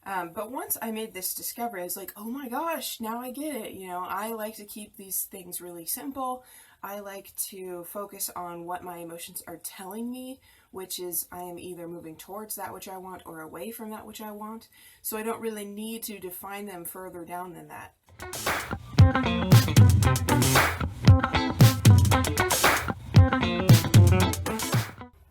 But once I made this discovery, I was like, oh my gosh, now I get it. I like to keep these things really simple. I like to focus on what my emotions are telling me, which is I am either moving towards that which I want or away from that which I want. So I don't really need to define them further down than that.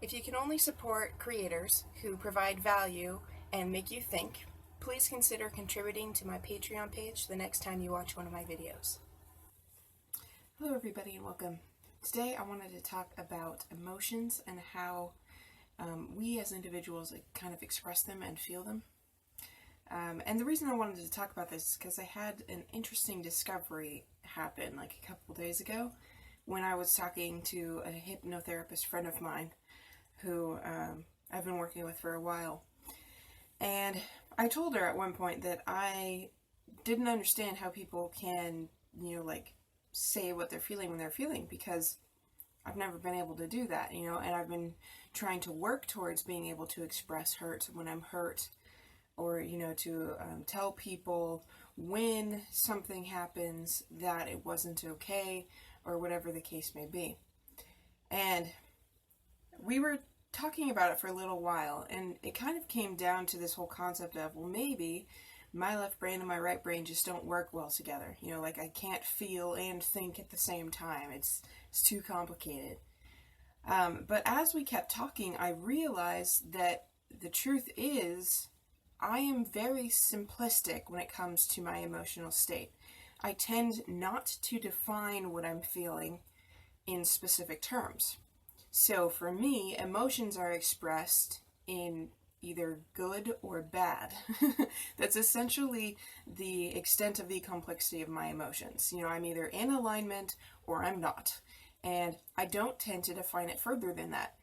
If you can only support creators who provide value and make you think, please consider contributing to my Patreon page the next time you watch one of my videos. Hello everybody and welcome. Today I wanted to talk about emotions and how we as individuals kind of express them and feel them. And the reason I wanted to talk about this is because I had an interesting discovery happen like a couple days ago when I was talking to a hypnotherapist friend of mine who I've been working with for a while. And I told her at one point that I didn't understand how people can, say what they're feeling when they're feeling, because I've never been able to do that, and I've been trying to work towards being able to express hurt when I'm hurt, or, to tell people when something happens that it wasn't okay, or whatever the case may be. And we were talking about it for a little while, and it kind of came down to this whole concept of, well, maybe my left brain and my right brain just don't work well together. I can't feel and think at the same time. It's too complicated. But as we kept talking, I realized that the truth is I am very simplistic when it comes to my emotional state. I tend not to define what I'm feeling in specific terms. So for me, emotions are expressed in either good or bad. That's essentially the extent of the complexity of my emotions. I'm either in alignment or I'm not. And I don't tend to define it further than that.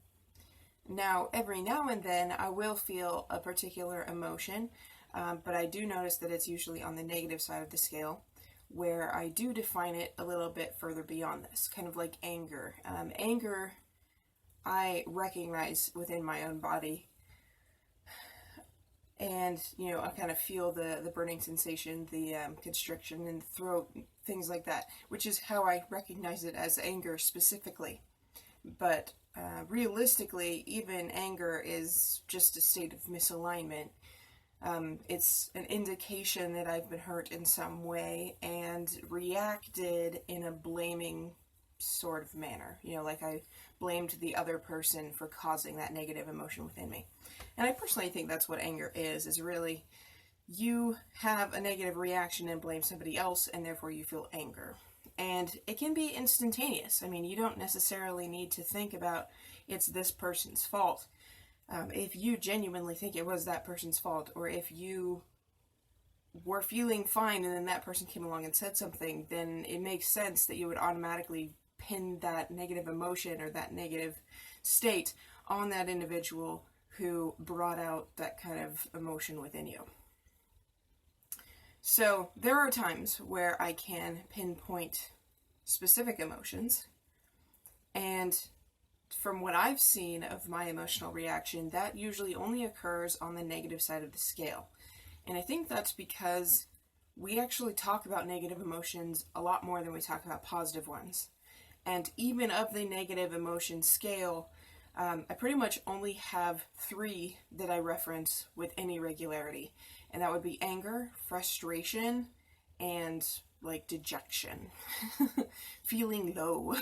Now, every now and then I will feel a particular emotion, but I do notice that it's usually on the negative side of the scale, where I do define it a little bit further beyond this, kind of like anger. Anger, I recognize within my own body, and I kind of feel the burning sensation, the constriction in the throat, things like that, which is how I recognize it as anger specifically. But realistically, even anger is just a state of misalignment. It's an indication that I've been hurt in some way and reacted in a blaming sort of manner. Like I blamed the other person for causing that negative emotion within me. And I personally think that's what anger is really you have a negative reaction and blame somebody else, and therefore you feel anger. And it can be instantaneous. You don't necessarily need to think about it's this person's fault. If you genuinely think it was that person's fault, or if you were feeling fine and then that person came along and said something, then it makes sense that you would automatically pin that negative emotion or that negative state on that individual who brought out that kind of emotion within you. So there are times where I can pinpoint specific emotions, and from what I've seen of my emotional reaction, that usually only occurs on the negative side of the scale. And I think that's because we actually talk about negative emotions a lot more than we talk about positive ones. And even of the negative emotion scale, I pretty much only have 3 that I reference with any regularity. And that would be anger, frustration, and dejection. Feeling low.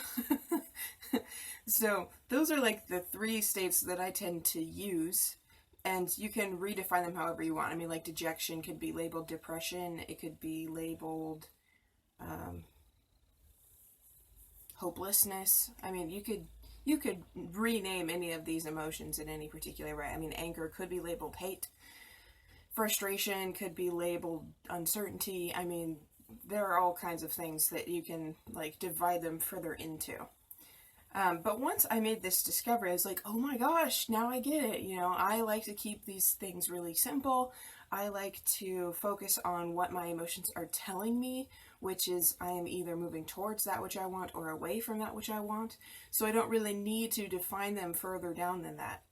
So those are the 3 states that I tend to use. And you can redefine them however you want. Dejection could be labeled depression. It could be labeled hopelessness. You could rename any of these emotions in any particular way. Anger could be labeled hate. Frustration could be labeled uncertainty. There are all kinds of things that you can divide them further into. But once I made this discovery, I was like, oh my gosh, now I get it. I like to keep these things really simple. I like to focus on what my emotions are telling me, which is I am either moving towards that which I want or away from that which I want. So I don't really need to define them further down than that.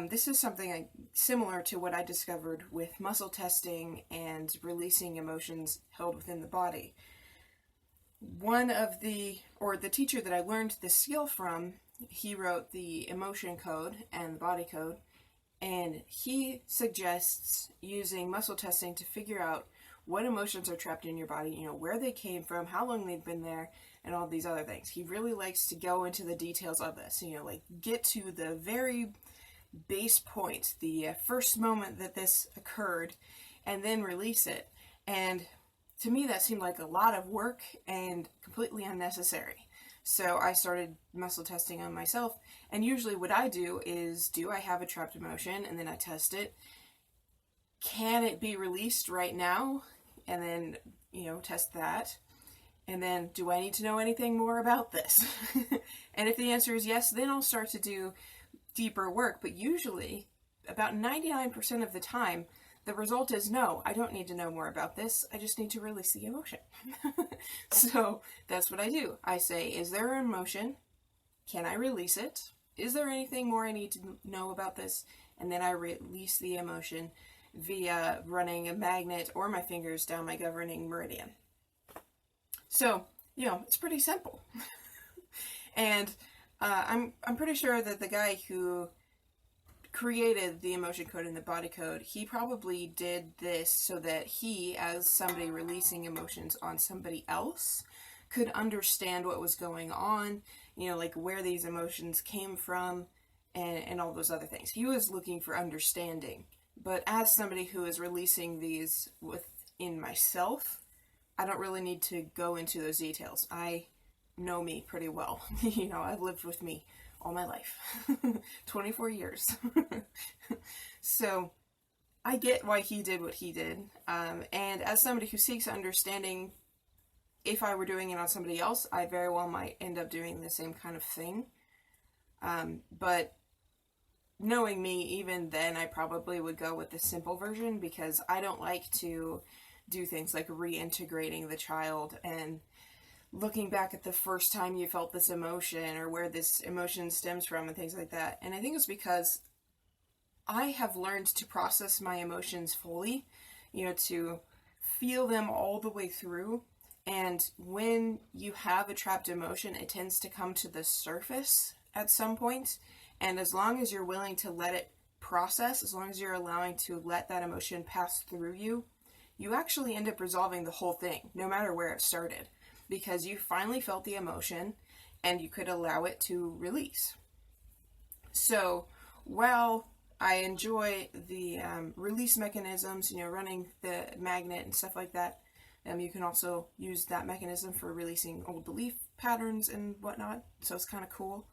This is something similar to what I discovered with muscle testing and releasing emotions held within the body. The teacher that I learned this skill from, he wrote the emotion code and the body code, and he suggests using muscle testing to figure out what emotions are trapped in your body, where they came from, how long they've been there, and all these other things. He really likes to go into the details of this, get to the very base point, the first moment that this occurred, and then release it. And to me, that seemed like a lot of work and completely unnecessary. So I started muscle testing on myself, and usually what I do is, do I have a trapped emotion? And then I test it. Can it be released right now? And then, test that. And then, do I need to know anything more about this? And if the answer is yes, then I'll start to do deeper work. But usually, about 99% of the time, the result is no, I don't need to know more about this. I just need to release the emotion. So that's what I do. I say, is there an emotion? Can I release it? Is there anything more I need to know about this? And then I release the emotion via running a magnet or my fingers down my governing meridian. So, it's pretty simple. And I'm pretty sure that the guy who created the emotion code and the body code, he probably did this so that he, as somebody releasing emotions on somebody else, could understand what was going on, like where these emotions came from and all those other things. He was looking for understanding. But as somebody who is releasing these within myself, I don't really need to go into those details. I know me pretty well. I've lived with me all my life. 24 years. So I get why he did what he did. And as somebody who seeks understanding, if I were doing it on somebody else, I very well might end up doing the same kind of thing. But knowing me, even then, I probably would go with the simple version, because I don't like to do things like reintegrating the child and looking back at the first time you felt this emotion or where this emotion stems from and things like that. And I think it's because I have learned to process my emotions fully, to feel them all the way through. And when you have a trapped emotion, it tends to come to the surface at some point. And as long as you're willing to let it process, as long as you're allowing to let that emotion pass through you, you actually end up resolving the whole thing, no matter where it started. Because you finally felt the emotion and you could allow it to release. So while I enjoy the release mechanisms, running the magnet and stuff like that, you can also use that mechanism for releasing old belief patterns and whatnot. So it's kind of cool.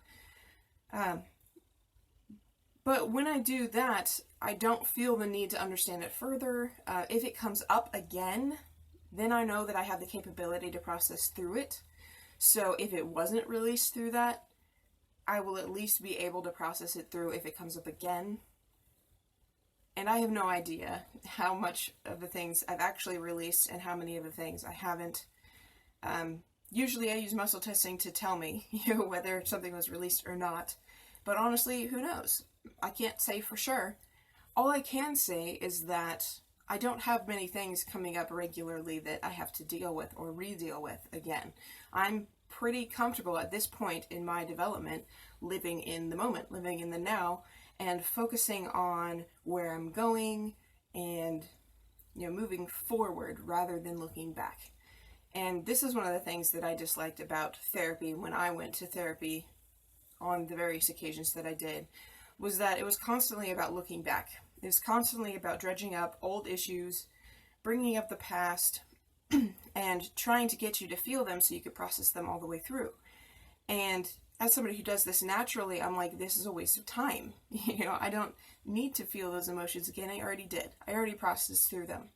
But when I do that, I don't feel the need to understand it further. If it comes up again, then I know that I have the capability to process through it. So if it wasn't released through that, I will at least be able to process it through if it comes up again. And I have no idea how much of the things I've actually released and how many of the things I haven't. Usually I use muscle testing to tell me whether something was released or not. But honestly, who knows? I can't say for sure. All I can say is that I don't have many things coming up regularly that I have to deal with or re-deal with again. I'm pretty comfortable at this point in my development living in the moment, living in the now, and focusing on where I'm going and, moving forward rather than looking back. And this is one of the things that I disliked about therapy when I went to therapy on the various occasions that I did, was that it was constantly about looking back. It was constantly about dredging up old issues, bringing up the past, and trying to get you to feel them so you could process them all the way through. And as somebody who does this naturally, I'm like, this is a waste of time. I don't need to feel those emotions again. I already did. I already processed through them.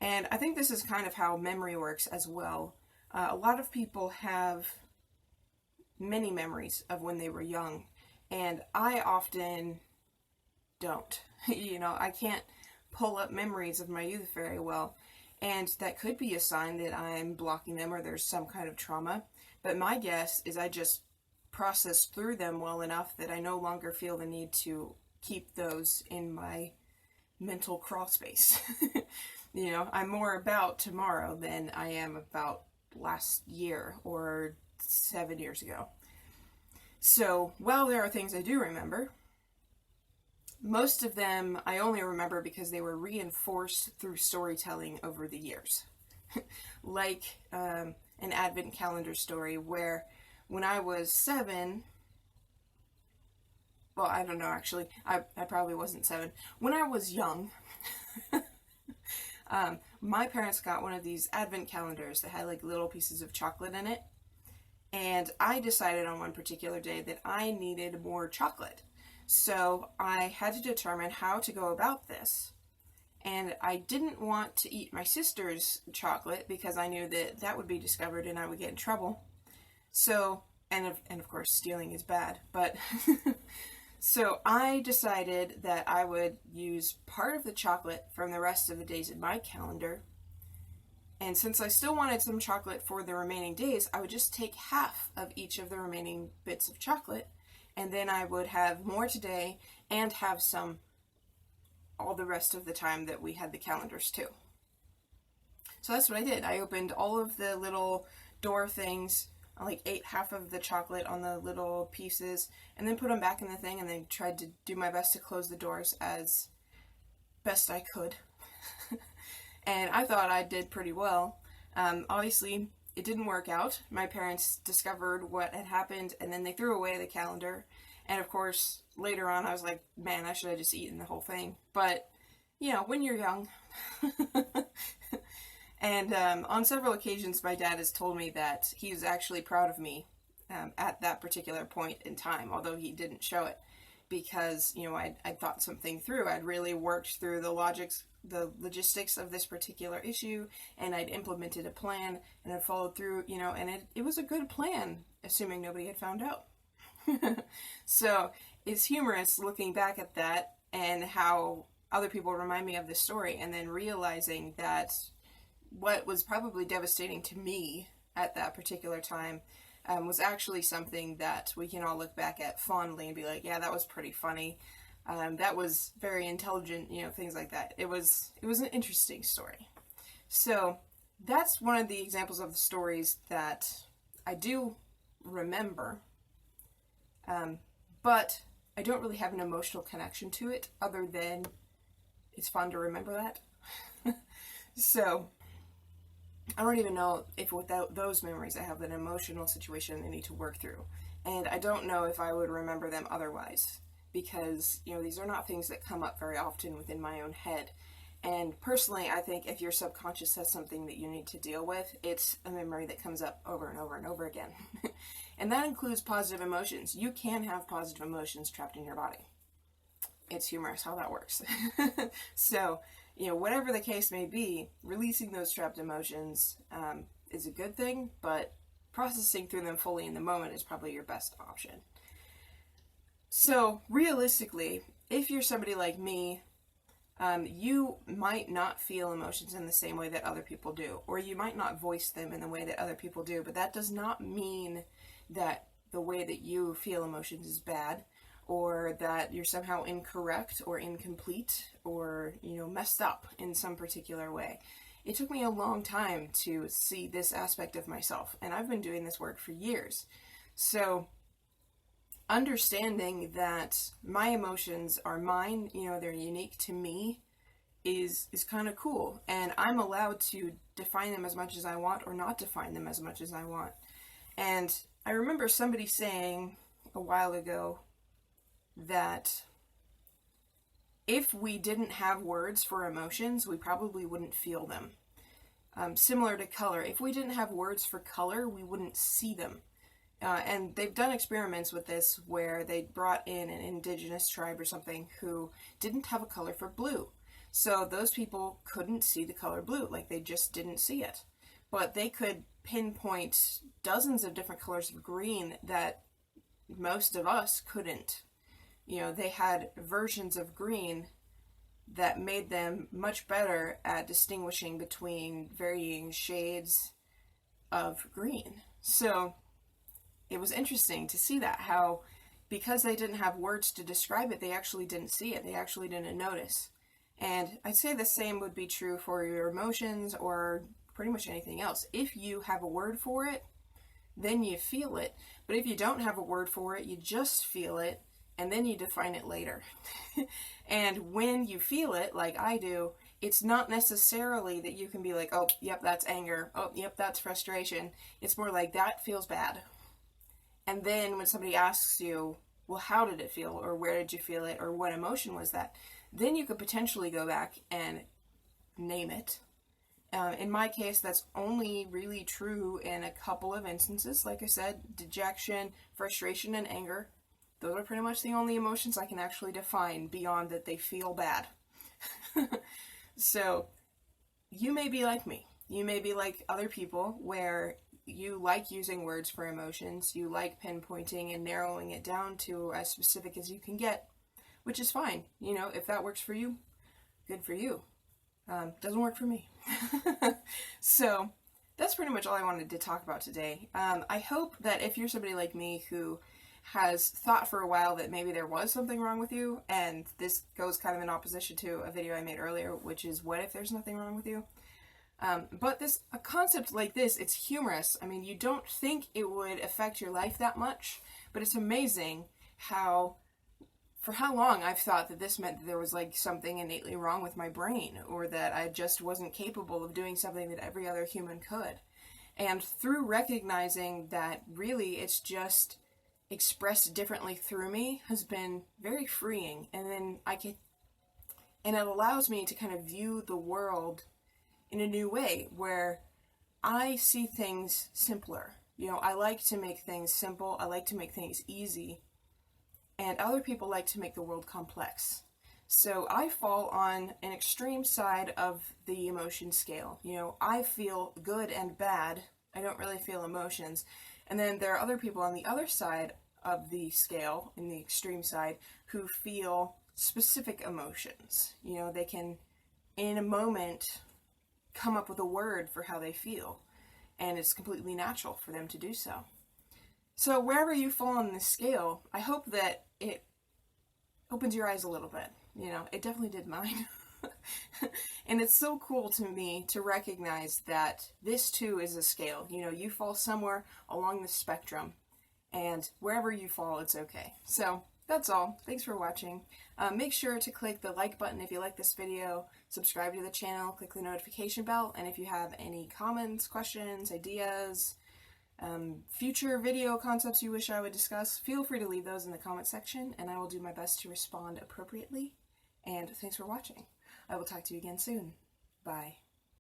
And I think this is kind of how memory works as well. A lot of people have many memories of when they were young, and I often don't. I can't pull up memories of my youth very well, and that could be a sign that I'm blocking them or there's some kind of trauma. But my guess is I just processed through them well enough that I no longer feel the need to keep those in my mental crawl space. You know, I'm more about tomorrow than I am about last year or 7 years ago. So, while there are things I do remember, most of them I only remember because they were reinforced through storytelling over the years. Like an advent calendar story where when I was 7, well, I don't know actually, I probably wasn't 7. When I was young, my parents got one of these advent calendars that had like little pieces of chocolate in it. And I decided on one particular day that I needed more chocolate. So I had to determine how to go about this. And I didn't want to eat my sister's chocolate because I knew that that would be discovered and I would get in trouble. So, and of course stealing is bad, but so I decided that I would use part of the chocolate from the rest of the days in my calendar. And since I still wanted some chocolate for the remaining days, I would just take half of each of the remaining bits of chocolate, and then I would have more today and have some all the rest of the time that we had the calendars too. So that's what I did. I opened all of the little door things, I like ate half of the chocolate on the little pieces, and then put them back in the thing, and then tried to do my best to close the doors as best I could. And I thought I did pretty well. Obviously, it didn't work out. My parents discovered what had happened, and then they threw away the calendar. And of course, later on, I was like, man, I should have just eaten the whole thing. But, you know, when you're young. And on several occasions, my dad has told me that he was actually proud of me at that particular point in time, although he didn't show it. Because, you know, I'd thought something through. I'd really worked through the logistics of this particular issue, and I'd implemented a plan, and I'd followed through, you know, and it was a good plan, assuming nobody had found out. So, it's humorous looking back at that, and how other people remind me of this story, and then realizing that what was probably devastating to me at that particular time was actually something that we can all look back at fondly and be like, yeah, that was pretty funny. That was very intelligent, you know, things like that. It was an interesting story. So that's one of the examples of the stories that I do remember, but I don't really have an emotional connection to it other than it's fun to remember that. So I don't even know if without those memories I have an emotional situation I need to work through. And I don't know if I would remember them otherwise. Because, you know, these are not things that come up very often within my own head. And personally, I think if your subconscious has something that you need to deal with, it's a memory that comes up over and over and over again. And that includes positive emotions. You can have positive emotions trapped in your body. It's humorous how that works. So, you know, whatever the case may be, releasing those trapped emotions is a good thing, but processing through them fully in the moment is probably your best option. So, realistically, if you're somebody like me, you might not feel emotions in the same way that other people do, or you might not voice them in the way that other people do, but that does not mean that the way that you feel emotions is bad, or that you're somehow incorrect or incomplete or, you know, messed up in some particular way. It took me a long time to see this aspect of myself, and I've been doing this work for years. So, understanding that my emotions are mine, you know, they're unique to me, is kind of cool. And I'm allowed to define them as much as I want or not define them as much as I want. And I remember somebody saying a while ago that if we didn't have words for emotions, we probably wouldn't feel them. Similar to color. If we didn't have words for color, we wouldn't see them. And they've done experiments with this where they brought in an indigenous tribe or something who didn't have a color for blue. So those people couldn't see the color blue, like they just didn't see it. But they could pinpoint dozens of different colors of green that most of us couldn't. You know, they had versions of green that made them much better at distinguishing between varying shades of green. So it was interesting to see that, how because they didn't have words to describe it, they actually didn't see it. They actually didn't notice. And I'd say the same would be true for your emotions or pretty much anything else. If you have a word for it, then you feel it. But if you don't have a word for it, you just feel it, and then you define it later. And when you feel it, like I do, it's not necessarily that you can be like, oh, yep, that's anger. Oh, yep, that's frustration. It's more like, that feels bad. And then when somebody asks you, well, how did it feel? Or where did you feel it? Or what emotion was that? Then you could potentially go back and name it. In my case, that's only really true in a couple of instances. Like I said, dejection, frustration, and anger. Those are pretty much the only emotions I can actually define beyond that they feel bad. So, you may be like me. You may be like other people where you like using words for emotions. You like pinpointing and narrowing it down to as specific as you can get, which is fine. You know, if that works for you, good for you. Doesn't work for me. So, that's pretty much all I wanted to talk about today. I hope that if you're somebody like me who has thought for a while that maybe there was something wrong with you, and this goes kind of in opposition to a video I made earlier, which is what if there's nothing wrong with you? But a concept like this, it's humorous. I mean, you don't think it would affect your life that much, but it's amazing for how long I've thought that this meant that there was like something innately wrong with my brain, or that I just wasn't capable of doing something that every other human could. And through recognizing that really it's just expressed differently through me has been very freeing. And then and it allows me to kind of view the world in a new way where I see things simpler. You know, I like to make things simple. I like to make things easy. And other people like to make the world complex. So I fall on an extreme side of the emotion scale. You know, I feel good and bad. I don't really feel emotions. And then there are other people on the other side of the scale, in the extreme side, who feel specific emotions. You know, they can, in a moment, come up with a word for how they feel. And it's completely natural for them to do so. So wherever you fall on the scale, I hope that it opens your eyes a little bit. You know, it definitely did mine. And it's so cool to me to recognize that this too is a scale. You know, you fall somewhere along the spectrum, and wherever you fall, it's okay. So that's all. Thanks for watching. Make sure to click the like button if you like this video, subscribe to the channel, click the notification bell, and if you have any comments, questions, ideas, future video concepts you wish I would discuss, feel free to leave those in the comment section, and I will do my best to respond appropriately. And thanks for watching. I will talk to you again soon. Bye.